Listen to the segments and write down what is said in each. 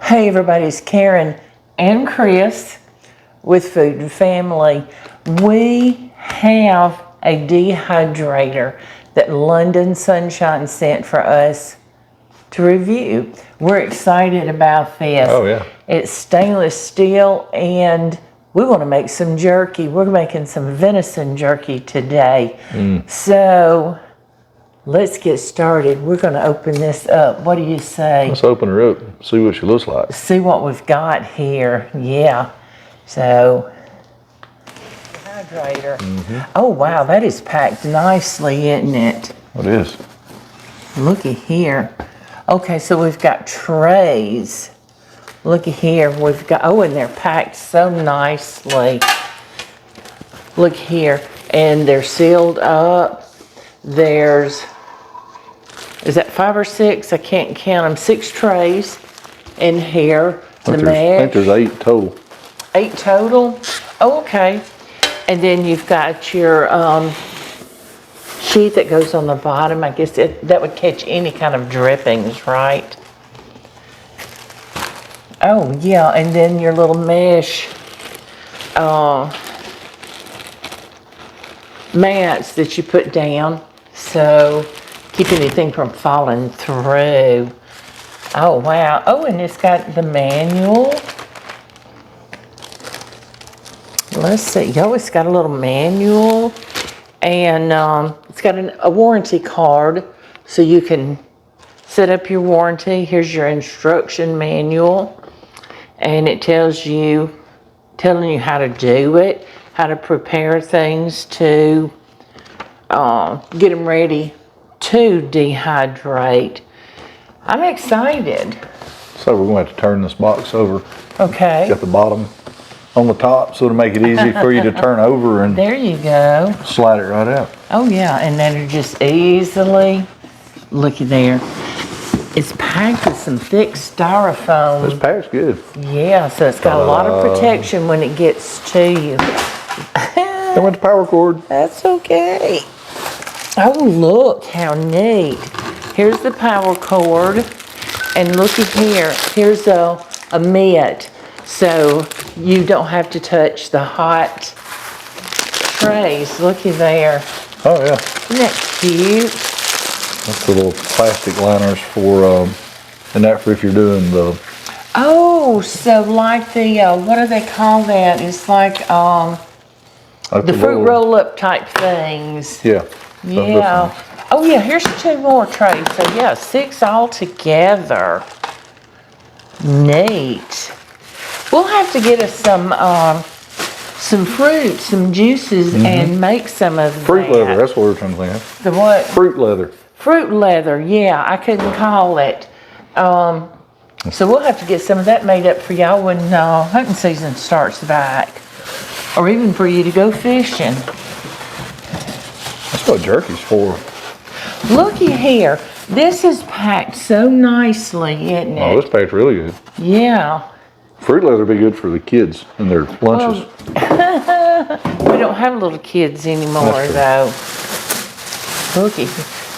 Hey everybody, it's Karen and Chris with Food and Family. We have a dehydrator that London Sunshine sent for us to review. We're excited about this. Oh yeah. It's stainless steel and we want to make some jerky. We're making some venison jerky today. So let's get started. We're going to open this up. What do you say? Let's open her up, see what she looks like. See what we've got here. Yeah. So, dehydrator. Oh, wow. That is packed nicely, isn't it? It is. Looky here. Okay, so we've got trays. Looky here. We've got, oh, and they're packed so nicely. Look here. And they're sealed up. There's, is that 5 or 6? I can't count them. 6 trays in here. I think there's 8 total. 8 total? Oh, okay. And then you've got your sheet that goes on the bottom. I guess that would catch any kind of drippings, right? Oh, yeah. And then your little mesh mats that you put down. So keep anything from falling through. Oh, wow. Oh, and it's got the manual. Let's see. Oh, it's got a little manual. And it's got a warranty card so you can set up your warranty. Here's your instruction manual. And it tells you, telling you how to do it, how to prepare things to get them ready to dehydrate. I'm excited. So we're going to have to turn this box over. Okay. Got the bottom on the top so to make it easy for you to turn over and There you go. slide it right out. Oh yeah, and then it just easily, looky there. It's packed with some thick styrofoam. This pack's good. Yeah, so it's got a lot of protection when it gets to you. There went the power cord. That's okay. Oh, look how neat. Here's the power cord. And looky here. Here's a mitt. So you don't have to touch the hot trays. Looky there. Oh yeah. Isn't that cute? That's the little plastic liners for, and that for if you're doing the... Oh, so like the, what do they call that? It's like the fruit roll-up type things. Yeah. Yeah. Oh yeah, here's 2 more trays. So yeah, 6 altogether. Neat. We'll have to get us some fruit, some juices, and make some of Fruit that. leather, that's what we're trying to think of. The what? Fruit leather. Fruit leather, yeah, I couldn't call it. So we'll have to get some of that made up for y'all when hunting season starts back. Or even for you to go fishing. That's what jerky's for. Looky here. This is packed so nicely, isn't it? Oh, this pack's really good. Yeah. Fruit leather would be good for the kids and their lunches. We don't have little kids anymore, though. Looky.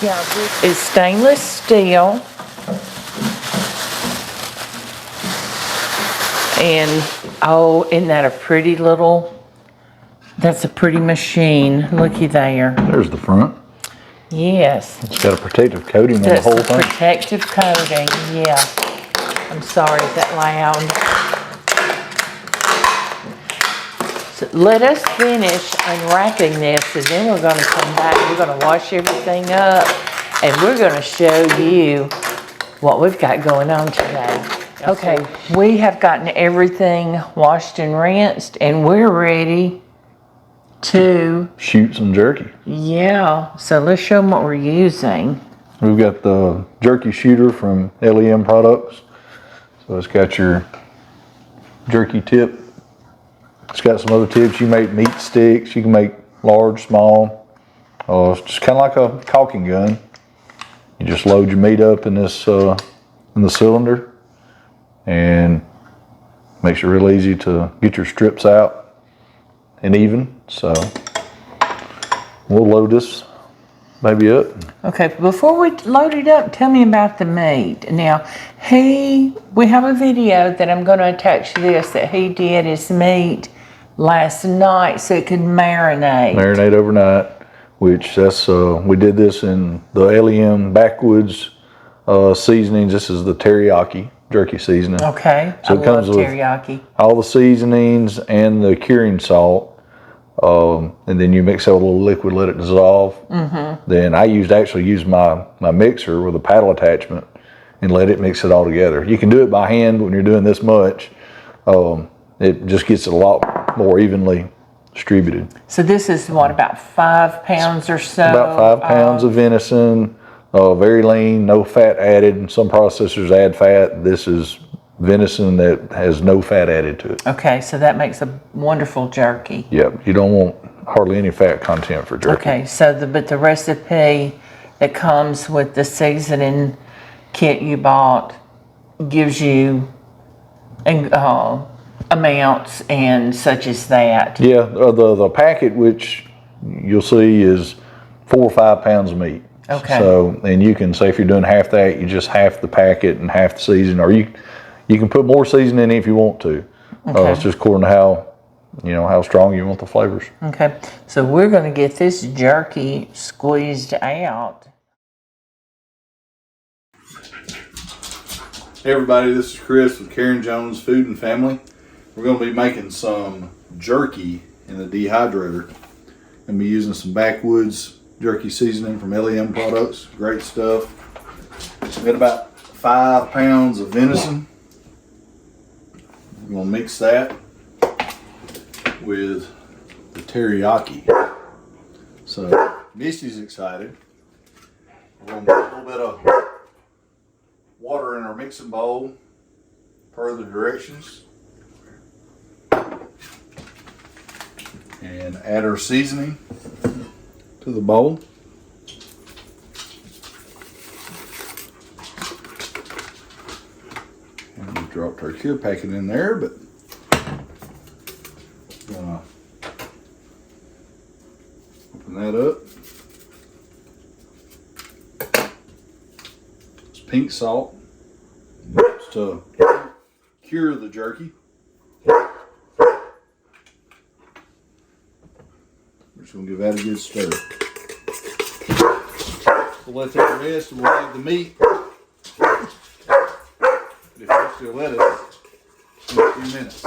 Yeah, this is stainless steel. And, oh, isn't that a pretty little, that's a pretty machine. Looky there. There's the front. Yes. It's got a protective coating on the That's whole the thing. protective coating, yeah. I'm sorry, is that loud? So let us finish unwrapping this and then we're gonna come back. We're gonna wash everything up and we're gonna show you what we've got going on today. Okay, we have gotten everything washed and rinsed and we're ready to shoot some jerky. Yeah, so let's show them what we're using. We've got the jerky shooter from Lem Products. So it's got your jerky tip. It's got some other tips. You make meat sticks. You can make large, small. It's just kind of like a caulking gun. You just load your meat up in this in the cylinder, and makes it real easy to get your strips out and even. So we'll load this maybe up. Okay, before we load it up, tell me about the meat. Now, we have a video that I'm going to attach to this that he did his meat last night so it could marinate. Marinate overnight, which that's, we did this in the Lem Backwoods seasonings. This is the teriyaki jerky seasoning. Okay, So it comes with teriyaki. all the seasonings and the curing salt. And then you mix out a little liquid, let it dissolve. Then I actually use my mixer with a paddle attachment and let it mix it all together. You can do it by hand, but when you're doing this much, it just gets it a lot more evenly distributed. So this is what, about 5 pounds or so? About 5 pounds of venison, very lean, no fat added. And some processors add fat. This is venison that has no fat added to it. Okay, so that makes a wonderful jerky. Yep, you don't want hardly any fat content for jerky. Okay, so but the recipe that comes with the seasoning kit you bought gives you amounts and such as that. Yeah, the packet, which you'll see, is 4 or 5 pounds of meat. Okay. So, and you can say if you're doing half that, you just half the packet and half the seasoning, or you can put more seasoning in if you want to. Okay. It's just according to how strong you want the flavors. Okay, so we're going to get this jerky squeezed out. Hey everybody, this is Chris with Karen Jones Food and Family. We're going to be making some jerky in the dehydrator. Going to be using some Backwoods jerky seasoning from Lem products. Great stuff. We've got about 5 pounds of venison. We're going to mix that with the teriyaki. So Misty's excited. We're going to put a little bit of water in our mixing bowl per the directions, and add our seasoning to the bowl. And we dropped our cure packet in there, but gonna open that up. It's pink salt. It's to cure the jerky. We're just gonna give that a good stir. We'll let that rest and we'll add the meat. If you still let it in a few minutes.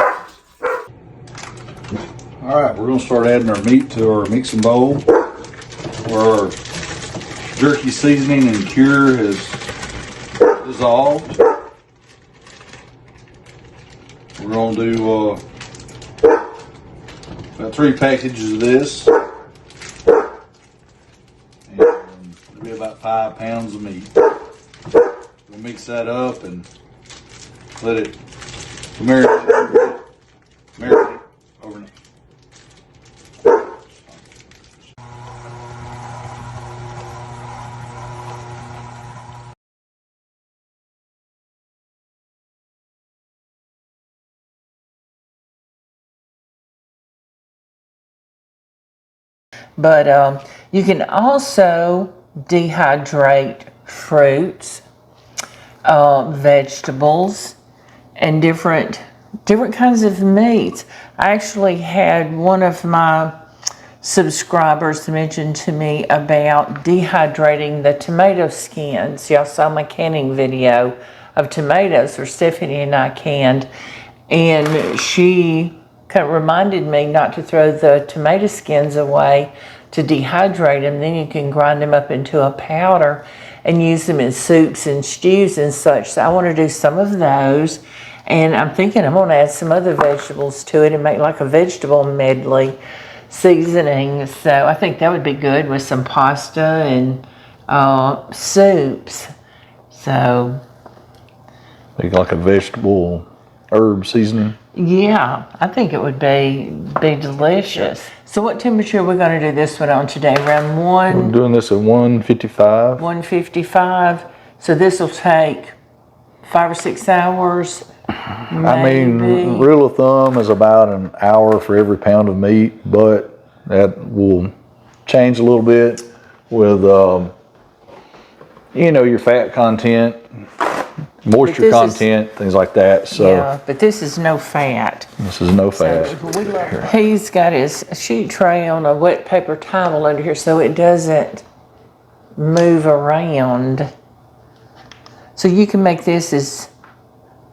Alright, we're gonna start adding our meat to our mixing bowl where our jerky seasoning and cure has dissolved. We're going to do about 3 packages of this, and it'll be about 5 pounds of meat. We'll mix that up and let it marinate overnight. But you can also dehydrate fruits, vegetables, and different kinds of meats. I actually had one of my subscribers mention to me about dehydrating the tomato skins. Y'all saw my canning video of tomatoes, where Stephanie and I canned, and she kind of reminded me not to throw the tomato skins away, to dehydrate them. Then you can grind them up into a powder and use them in soups and stews and such. So I want to do some of those, and I'm thinking I'm going to add some other vegetables to it and make like a vegetable medley seasoning. So I think that would be good with some pasta and soups. So Make like a vegetable herb seasoning. yeah, I think it would be delicious. So what temperature are we going to do this one on today? Around I'm doing this at 155. 155. So this will take 5 or 6 hours. I mean, rule of thumb is about an hour for every pound of meat, but that will change a little bit. with, you know, your fat content, moisture content, things like that. So yeah, but this is no fat. this is no fat. He's got his sheet tray on a wet paper towel under here so it doesn't move around. So you can make this as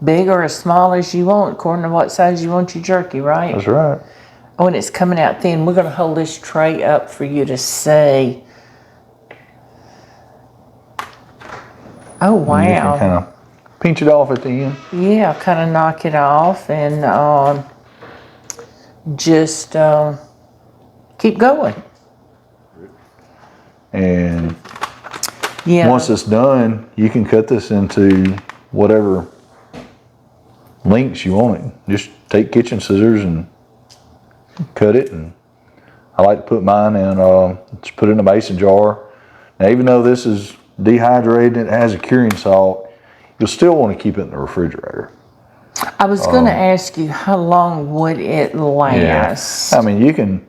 big or as small as you want according to what size you want your jerky, right? That's right. Oh, and it's coming out thin. We're going to hold this tray up for you to see. Oh, wow. And you can kind of pinch it off at the end. Yeah, kind of knock it off and just keep going. And yeah, once it's done, you can cut this into whatever lengths you want it. Just take kitchen scissors and cut it. And I like to put mine in, just put it in a mason jar. Now, even though this is dehydrated and it has a curing salt, you'll still want to keep it in the refrigerator. I was going to ask you, how long would it last? Yeah. I mean, you can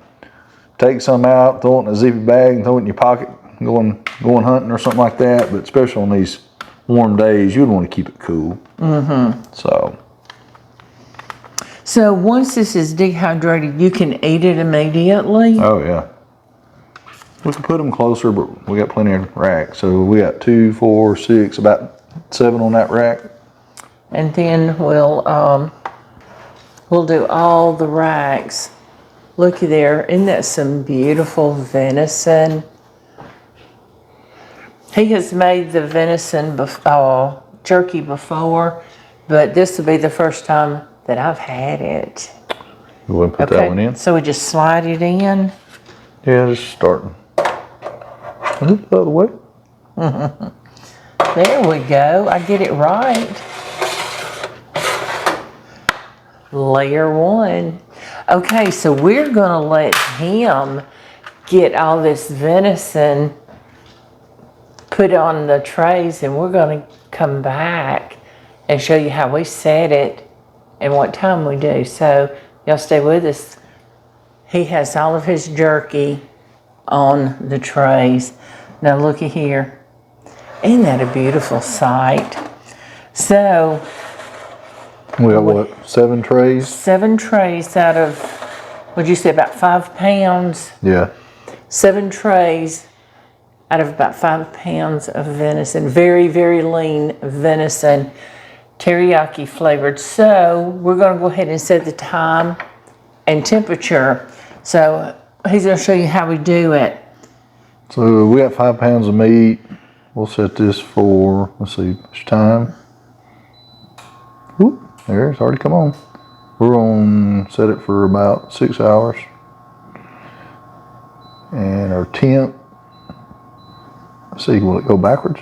take some out, throw it in a zippy bag, and throw it in your pocket, going hunting or something like that. But especially on these warm days, you'd want to keep it cool. Mm-hmm. So once this is dehydrated, you can eat it immediately? Oh, yeah. We can put them closer, but we got plenty of racks. So we got 2, 4, 6, about 7 on that rack. And then we'll do all the racks. Looky there, isn't that some beautiful venison? He has made the venison jerky before, but this will be the first time that I've had it. You want to put that one in? So we just slide it in. Yeah, just starting. The other way. There we go. I get it right. Layer 1. Okay, so we're going to let him get all this venison put on the trays, and we're going to come back and show you how we set it and what time we do. So y'all stay with us. He has all of his jerky on the trays. Now looky here. Isn't that a beautiful sight? So we got what, 7 trays? 7 trays out of, what'd you say, about 5 pounds? Yeah. 7 trays out of about 5 pounds of venison. Very, very lean venison, teriyaki flavored. So we're going to go ahead and set the time and temperature. So he's going to show you how we do it. So we got 5 pounds of meat. We'll set this for, let's see, which time? Whoop, there, it's already come on. We're going to set it for about 6 hours. And our temp, let's see, will it go backwards?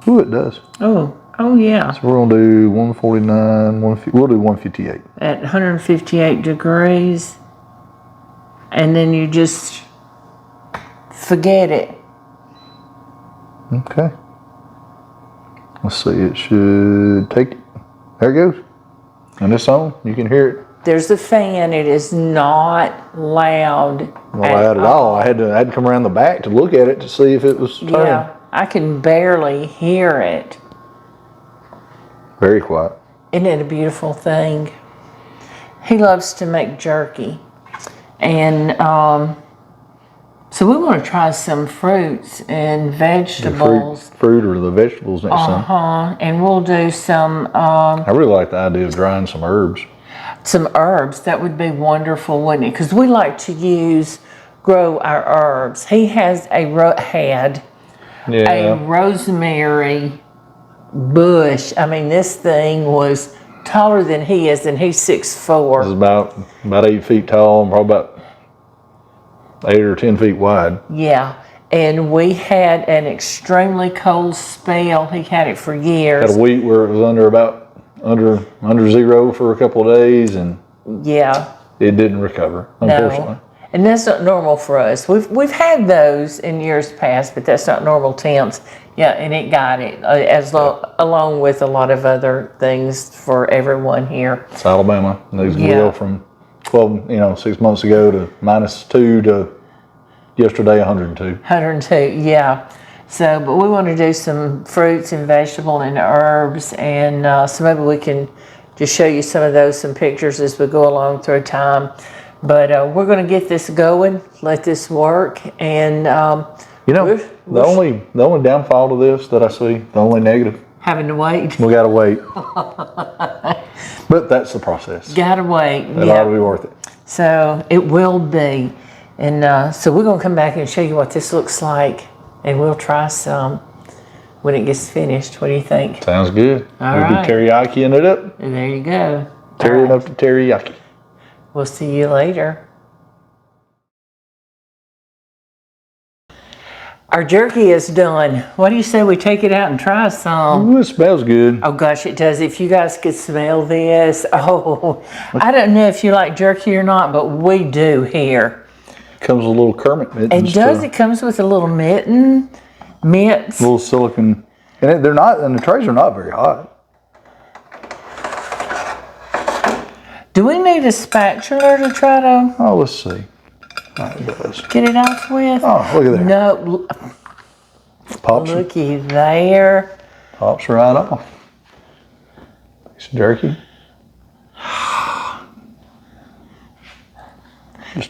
Ooh, it does. Oh yeah. So we're going to do 149, we'll do 158. At 158 degrees. And then you just forget it. Okay. Let's see, it should take it. There it goes. And it's on, you can hear it. There's a fan. It is not loud. Not loud at all. I had to come around the back to look at it to see if it was turning. Yeah, I can barely hear it. Very quiet. Isn't it a beautiful thing? He loves to make jerky. And so we want to try some fruits and vegetables. The fruit or the vegetables next time. And we'll do some... I really like the idea of drying some herbs. Some herbs. That would be wonderful, wouldn't it? Because we like to grow our herbs. He has a rosemary bush. I mean, this thing was taller than he is, and he's 6'4". It's about 8 feet tall and probably about 8 or 10 feet wide. Yeah, and we had an extremely cold spell. He had it for years. Had a week where it was under zero for a couple of days, and yeah, it didn't recover, unfortunately. No. And that's not normal for us. We've had those in years past, but that's not normal temps. Yeah, and it got it along with a lot of other things for everyone here. It's Alabama. They go from 6 months ago to -2 to yesterday 102. 102, yeah. So, but we want to do some fruits and vegetables and herbs, and so maybe we can just show you some of those, some pictures as we go along through time. But we're going to get this going, let this work, and you know, the only downfall to this that I see, the only negative, having to wait. we gotta wait. But that's the process. Gotta wait. It ought to be worth it. So it will be, and so we're going to come back and show you what this looks like, and we'll try some when it gets finished. What do you think? Sounds good. All We'll right. be teriyaki-ing it up. And there you go. Tearing up the teriyaki. We'll see you later. Our jerky is done. What do you say we take it out and try some? Ooh, it smells good. Oh gosh, it does. If you guys could smell this. Oh, I don't know if you like jerky or not, but we do here. Comes with a little Kermit mittens. It does. It comes with a little mitts. Little silicone. And they're not, and the trays are not very hot. Do we need a spatula to try to Oh, let's see. Oh, it does. get it off with? Oh, look at that. No, Pops, looky there. pops right off. Piece of jerky.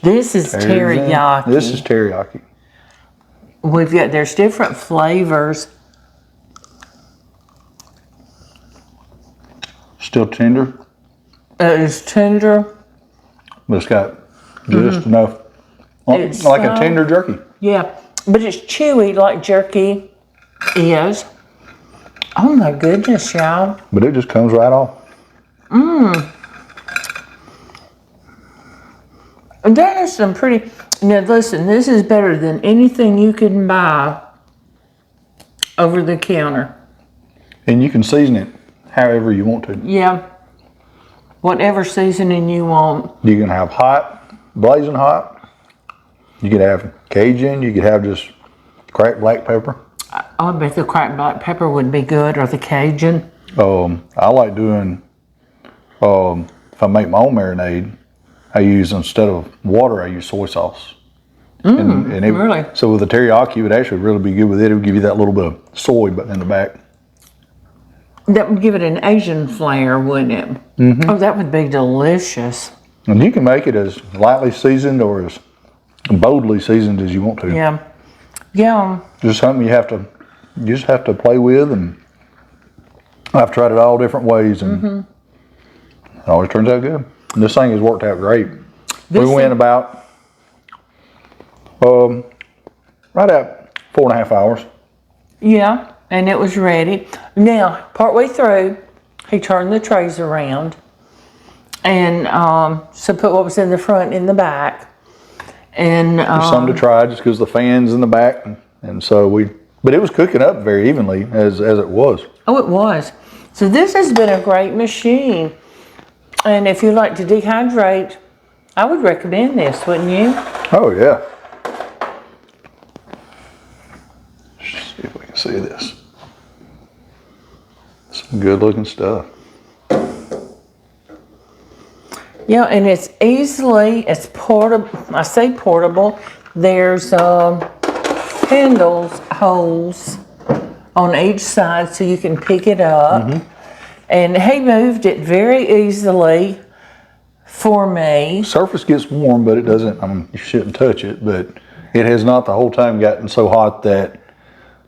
This is teriyaki. This is teriyaki. There's different flavors. Still tender, It's tender. but it's got just enough. It's Like a tender jerky. Yeah, but it's chewy like jerky is. Oh my goodness, y'all. But it just comes right off. And that is some pretty, now listen, this is better than anything you can buy over the counter. And you can season it however you want to. Yeah, whatever seasoning you want. You can have hot, blazing hot. You could have Cajun. You could have just cracked black pepper. I bet the cracked black pepper would be good, or the Cajun. I like doing, if I make my own marinade, I use, instead of water, I use soy sauce. Really? So with the teriyaki, it would actually really be good with it. It would give you that little bit of soy in the back. That would give it an Asian flair, wouldn't it? Mm-hmm. Oh, that would be delicious. And you can make it as lightly seasoned or as boldly seasoned as you want to. Yeah. Yeah. Just something you just have to play with, and I've tried it all different ways, and it always turns out good. And this thing has worked out great. We went about right at 4.5 hours. Yeah, and it was ready. Now, partway through, he turned the trays around, and so put what was in the front in the back. And There's some to try just because the fan's in the back, and so but it was cooking up very evenly as it was. Oh, it was. So this has been a great machine, and if you like to dehydrate, I would recommend this, wouldn't you? Oh yeah. Let's see if we can see this. Some good looking stuff. Yeah, and it's portable. I say portable. There's handles, holes on each side so you can pick it up. And he moved it very easily for me. Surface gets warm, but it doesn't, you shouldn't touch it, but it has not the whole time gotten so hot that,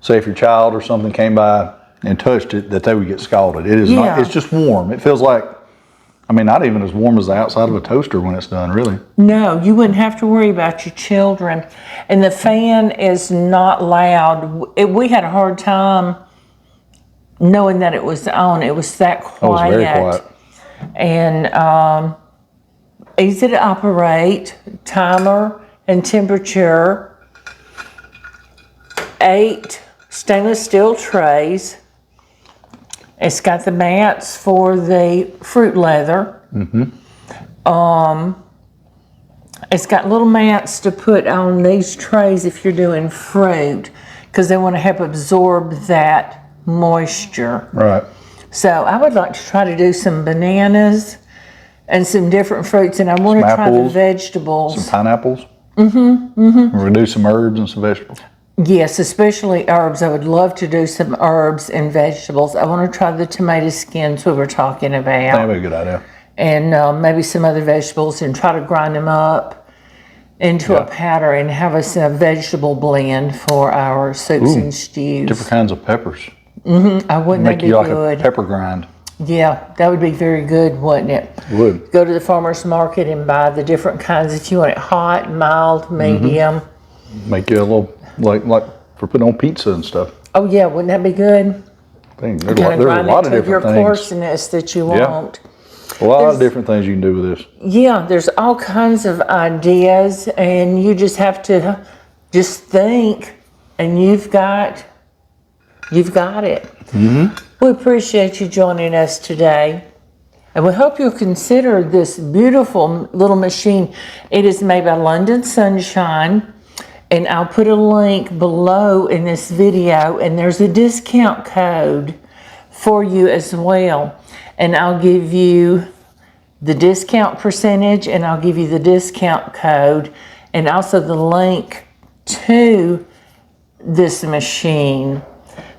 say if your child or something came by and touched it, that they would get scalded. It is not, it's just warm. It feels like, not even as warm as the outside of a toaster when it's done, really. No, you wouldn't have to worry about your children. And the fan is not loud. We had a hard time knowing that it was on. It was that quiet. It was very quiet. And easy to operate, timer and temperature. 8 stainless steel trays. It's got the mats for the fruit leather. It's got little mats to put on these trays if you're doing fruit, because they want to help absorb that moisture. Right. So I would like to try to do some bananas and some different fruits, and I want to try the vegetables. Some pineapples. We're gonna do some herbs and some vegetables. Yes, especially herbs. I would love to do some herbs and vegetables. I want to try the tomato skins we were talking about. That'd be a good idea. And maybe some other vegetables, and try to grind them up into a powder and have us a vegetable blend for our soups and stews. Different kinds of peppers. I wouldn't Make that be you like good? a pepper grind. Yeah, that would be very good, wouldn't it? It would. Go to the farmer's market and buy the different kinds if you want it hot, mild, medium. Make you a little, like for putting on pizza and stuff. Oh yeah, wouldn't that be good? There's Kind of a grind lot it of to your different things. coarseness that you want. A lot of different things you can do with this. Yeah, there's all kinds of ideas, and you just have to just think, and you've got it. We appreciate you joining us today, and we hope you'll consider this beautiful little machine. It is made by London Sunshine, and I'll put a link below in this video, and there's a discount code for you as well. And I'll give you the discount percentage, and I'll give you the discount code, and also the link to this machine.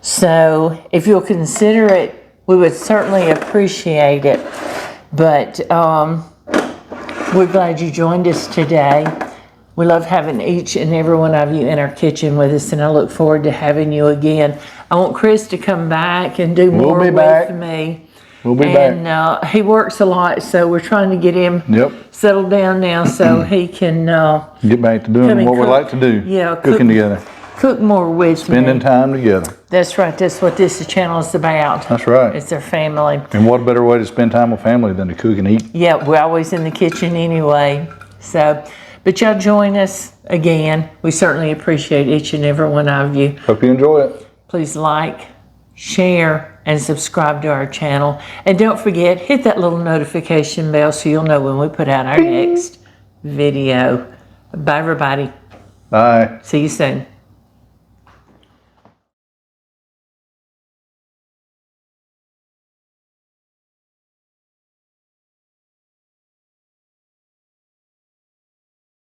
So if you'll consider it, we would certainly appreciate it. But we're glad you joined us today. We love having each and every one of you in our kitchen with us, and I look forward to having you again. I want Chris to come back and do more with me. We'll be back. And he works a lot, so we're trying to get him settled down now so he can get back to doing what we like to do. Yeah, cooking together. Cook more with Spending time together. That's right. That's what this channel is about. That's right. It's our family. And what better way to spend time with family than to cook and eat? Yeah, we're always in the kitchen anyway. So, but y'all join us again. We certainly appreciate each and every one of you. Hope you enjoy it. Please like, share, and subscribe to our channel. And don't forget, hit that little notification bell so you'll know when we put out our next video. Bye, everybody. Bye. See you soon.